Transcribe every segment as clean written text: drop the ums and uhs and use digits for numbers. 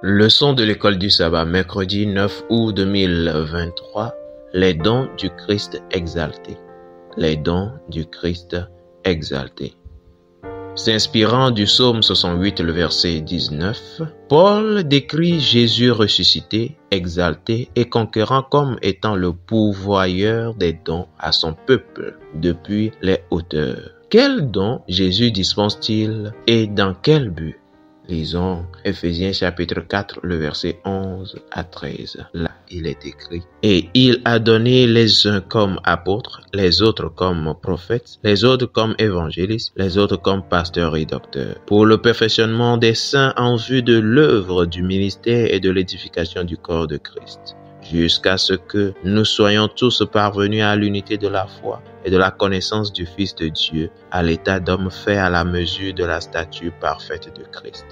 Leçon de l'école du sabbat, mercredi 9 août 2023, les dons du Christ exalté. Les dons du Christ exalté. S'inspirant du psaume 68, le verset 19, Paul décrit Jésus ressuscité, exalté et conquérant comme étant le pourvoyeur des dons à son peuple depuis les hauteurs. Quels dons Jésus dispense-t-il et dans quel but? Lisons Ephésiens chapitre 4, le verset 11 à 13. Là, il est écrit: Et il a donné les uns comme apôtres, les autres comme prophètes, les autres comme évangélistes, les autres comme pasteurs et docteurs, pour le perfectionnement des saints en vue de l'œuvre du ministère et de l'édification du corps de Christ, jusqu'à ce que nous soyons tous parvenus à l'unité de la foi et de la connaissance du Fils de Dieu, à l'état d'homme fait à la mesure de la stature parfaite de Christ.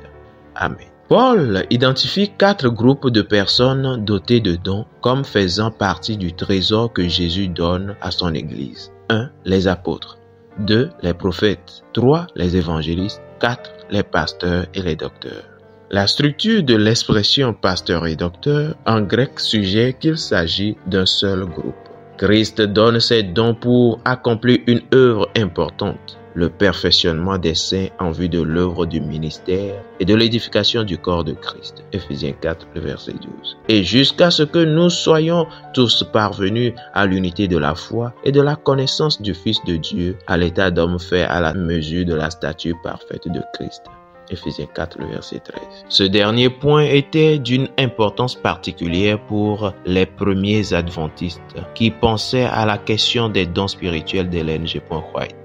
Amen. Paul identifie 4 groupes de personnes dotées de dons comme faisant partie du trésor que Jésus donne à son Église. 1. Les apôtres. 2. Les prophètes. 3. Les évangélistes. 4. Les pasteurs et les docteurs. La structure de l'expression pasteur et docteur en grec suggère qu'il s'agit d'un seul groupe. Christ donne ses dons pour accomplir une œuvre importante, le perfectionnement des saints en vue de l'œuvre du ministère et de l'édification du corps de Christ. Ephésiens 4, le verset 12. Et jusqu'à ce que nous soyons tous parvenus à l'unité de la foi et de la connaissance du Fils de Dieu, à l'état d'homme fait à la mesure de la stature parfaite de Christ. Ephésiens 4, le verset 13. Ce dernier point était d'une importance particulière pour les premiers adventistes qui pensaient à la question des dons spirituels d'Ellen G. White.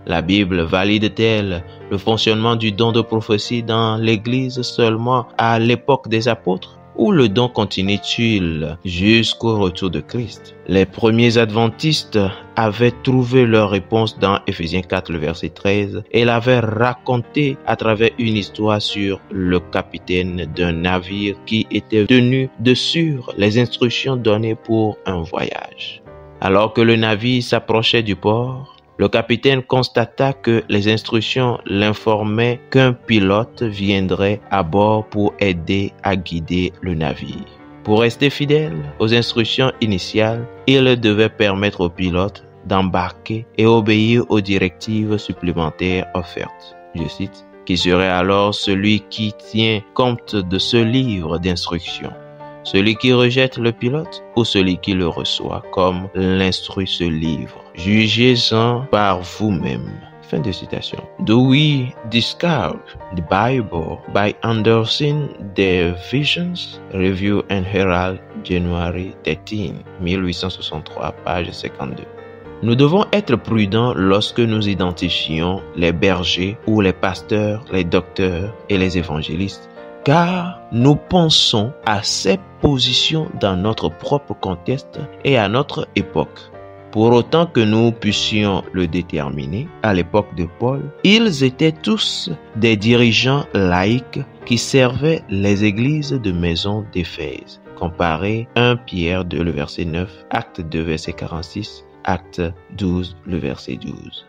La Bible valide-t-elle le fonctionnement du don de prophétie dans l'Église seulement à l'époque des apôtres? Ou le don continue-t-il jusqu'au retour de Christ? Les premiers adventistes avaient trouvé leur réponse dans Ephésiens 4, le verset 13, et l'avaient raconté à travers une histoire sur le capitaine d'un navire qui était tenu de suivre les instructions données pour un voyage. Alors que le navire s'approchait du port, le capitaine constata que les instructions l'informaient qu'un pilote viendrait à bord pour aider à guider le navire. Pour rester fidèle aux instructions initiales, il devait permettre au pilote d'embarquer et obéir aux directives supplémentaires offertes. Je cite: qui serait alors celui qui tient compte de ce livre d'instructions? Celui qui rejette le pilote ou celui qui le reçoit, comme l'instruit ce livre? Jugez-en par vous-même. Fin de citation. Do we discard the Bible by endorsing their visions? Review and Herald, January 13, 1863, page 52. Nous devons être prudents lorsque nous identifions les bergers ou les pasteurs, les docteurs et les évangélistes, car nous pensons à ces positions dans notre propre contexte et à notre époque. Pour autant que nous puissions le déterminer, à l'époque de Paul, ils étaient tous des dirigeants laïcs qui servaient les églises de maison d'Éphèse. Comparez 1 Pierre 2, le verset 9, Acte 2, verset 46, Acte 12, le verset 12.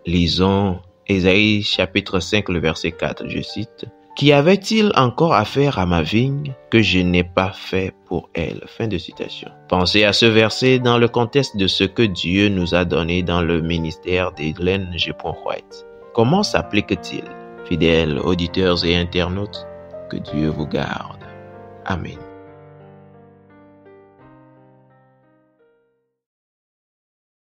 Lisons Ésaïe chapitre 5, le verset 4, je cite: Qu'y avait-il encore à faire à ma vigne que je n'ai pas fait pour elle? Fin de citation. Pensez à ce verset dans le contexte de ce que Dieu nous a donné dans le ministère d'Ellen G. White. Comment s'applique-t-il? Fidèles auditeurs et internautes, que Dieu vous garde. Amen.